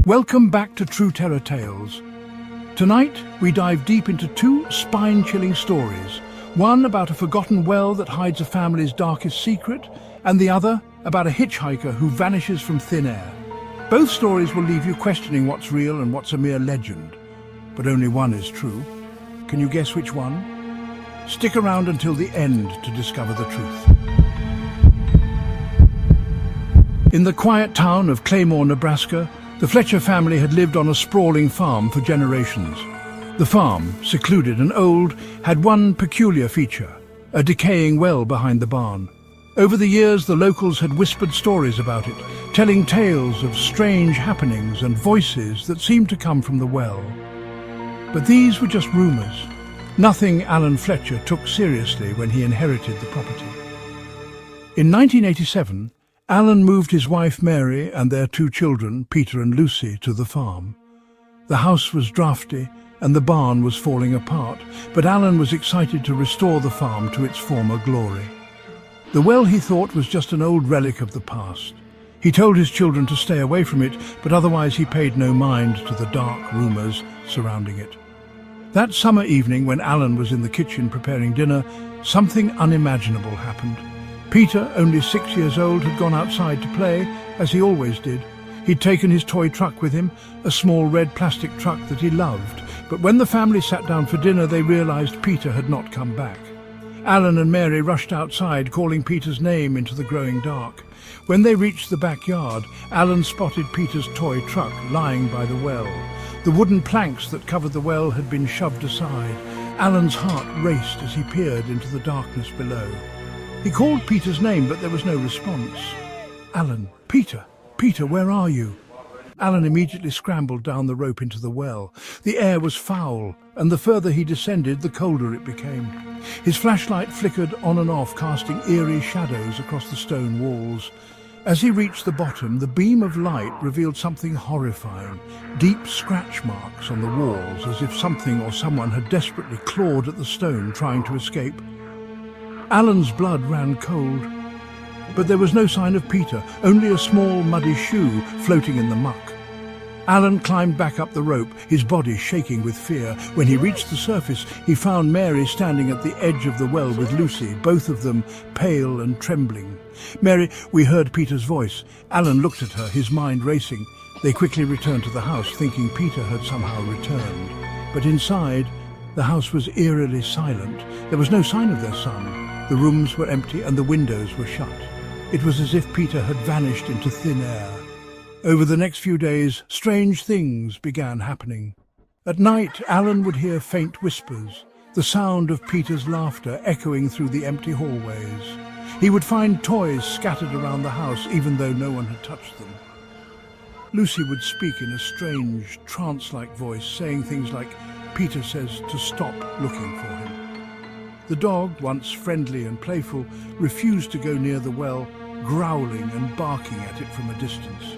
Welcome back to True Terror Tales. Tonight, we dive deep into two spine-chilling stories. One about a forgotten well that hides a family's darkest secret, and the other about a hitchhiker who vanishes from thin air. Both stories will leave you questioning what's real and what's a mere legend. But only one is true. Can you guess which one? Stick around until the end to discover the truth. In the quiet town of Claymore, Nebraska, the Fletcher family had lived on a sprawling farm for generations. The farm, secluded and old, had one peculiar feature: a decaying well behind the barn. Over the years, the locals had whispered stories about it, telling tales of strange happenings and voices that seemed to come from the well. But these were just rumors. Nothing Alan Fletcher took seriously when he inherited the property. In 1987, Alan moved his wife Mary and their two children, Peter and Lucy, to the farm. The house was drafty and the barn was falling apart, but Alan was excited to restore the farm to its former glory. The well, he thought, was just an old relic of the past. He told his children to stay away from it, but otherwise he paid no mind to the dark rumors surrounding it. That summer evening, when Alan was in the kitchen preparing dinner, something unimaginable happened. Peter, only 6 years old, had gone outside to play, as he always did. He'd taken his toy truck with him, a small red plastic truck that he loved. But when the family sat down for dinner, they realized Peter had not come back. Alan and Mary rushed outside, calling Peter's name into the growing dark. When they reached the backyard, Alan spotted Peter's toy truck lying by the well. The wooden planks that covered the well had been shoved aside. Alan's heart raced as he peered into the darkness below. He called Peter's name, but there was no response. "Alan, Peter, Peter, where are you?" Alan immediately scrambled down the rope into the well. The air was foul, and the further he descended, the colder it became. His flashlight flickered on and off, casting eerie shadows across the stone walls. As he reached the bottom, the beam of light revealed something horrifying: deep scratch marks on the walls, as if something or someone had desperately clawed at the stone, trying to escape. Alan's blood ran cold, but there was no sign of Peter, only a small muddy shoe floating in the muck. Alan climbed back up the rope, his body shaking with fear. When he reached the surface, he found Mary standing at the edge of the well with Lucy, both of them pale and trembling. "Mary, we heard Peter's voice." Alan looked at her, his mind racing. They quickly returned to the house, thinking Peter had somehow returned. But inside, the house was eerily silent. There was no sign of their son. The rooms were empty and the windows were shut. It was as if Peter had vanished into thin air. Over the next few days, strange things began happening. At night, Alan would hear faint whispers, the sound of Peter's laughter echoing through the empty hallways. He would find toys scattered around the house, even though no one had touched them. Lucy would speak in a strange, trance-like voice, saying things like, "Peter says to stop looking for him." The dog, once friendly and playful, refused to go near the well, growling and barking at it from a distance.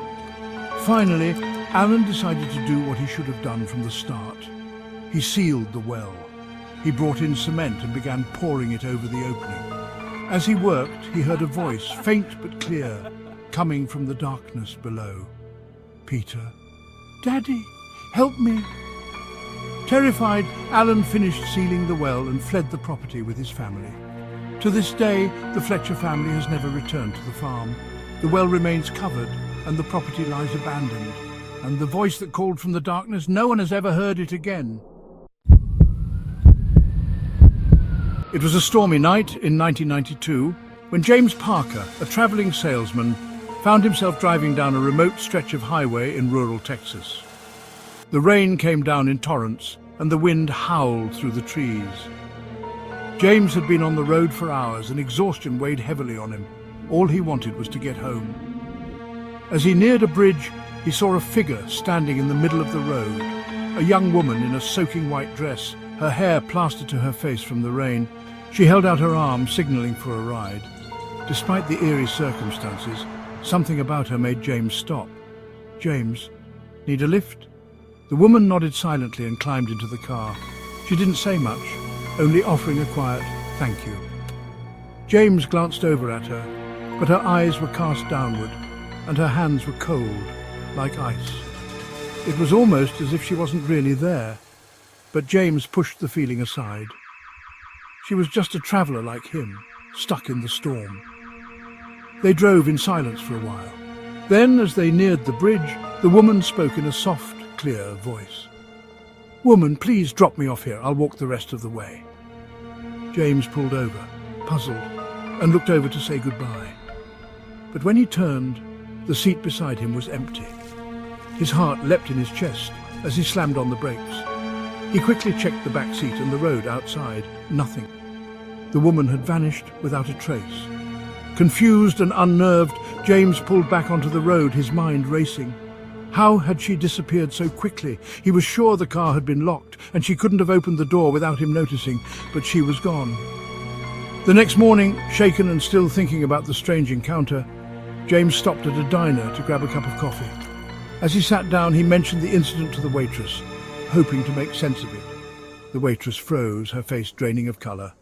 Finally, Alan decided to do what he should have done from the start. He sealed the well. He brought in cement and began pouring it over the opening. As he worked, he heard a voice, faint but clear, coming from the darkness below. "Peter, Daddy, help me." Terrified, Alan finished sealing the well and fled the property with his family. To this day, the Fletcher family has never returned to the farm. The well remains covered and the property lies abandoned. And the voice that called from the darkness, no one has ever heard it again. It was a stormy night in 1992 when James Parker, a traveling salesman, found himself driving down a remote stretch of highway in rural Texas. The rain came down in torrents, and the wind howled through the trees. James had been on the road for hours, and exhaustion weighed heavily on him. All he wanted was to get home. As he neared a bridge, he saw a figure standing in the middle of the road. A young woman in a soaking white dress, her hair plastered to her face from the rain. She held out her arm, signaling for a ride. Despite the eerie circumstances, something about her made James stop. "James, need a lift?" The woman nodded silently and climbed into the car. She didn't say much, only offering a quiet "thank you." James glanced over at her, but her eyes were cast downward, and her hands were cold, like ice. It was almost as if she wasn't really there, but James pushed the feeling aside. She was just a traveller like him, stuck in the storm. They drove in silence for a while. Then, as they neared the bridge, the woman spoke in a soft, clear voice. "Woman, please drop me off here. I'll walk the rest of the way." James pulled over, puzzled, and looked over to say goodbye. But when he turned, the seat beside him was empty. His heart leapt in his chest as he slammed on the brakes. He quickly checked the back seat and the road outside. Nothing. The woman had vanished without a trace. Confused and unnerved, James pulled back onto the road, his mind racing. How had she disappeared so quickly? He was sure the car had been locked and she couldn't have opened the door without him noticing, but she was gone. The next morning, shaken and still thinking about the strange encounter, James stopped at a diner to grab a cup of coffee. As he sat down, he mentioned the incident to the waitress, hoping to make sense of it. The waitress froze, her face draining of colour.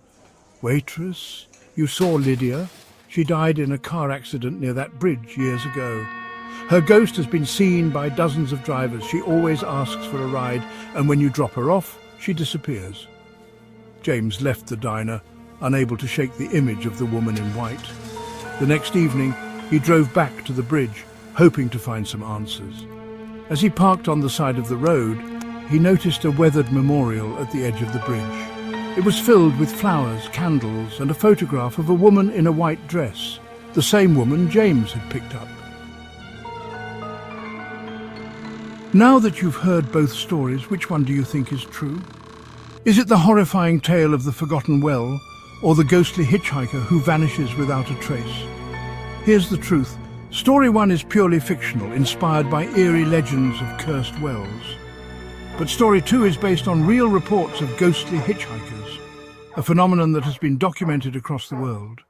"Waitress, you saw Lydia? She died in a car accident near that bridge years ago. Her ghost has been seen by dozens of drivers. She always asks for a ride, and when you drop her off, she disappears." James left the diner, unable to shake the image of the woman in white. The next evening, he drove back to the bridge, hoping to find some answers. As he parked on the side of the road, he noticed a weathered memorial at the edge of the bridge. It was filled with flowers, candles, and a photograph of a woman in a white dress, the same woman James had picked up. Now that you've heard both stories, which one do you think is true? Is it the horrifying tale of the forgotten well, or the ghostly hitchhiker who vanishes without a trace? Here's the truth. Story one is purely fictional, inspired by eerie legends of cursed wells. But story two is based on real reports of ghostly hitchhikers, a phenomenon that has been documented across the world.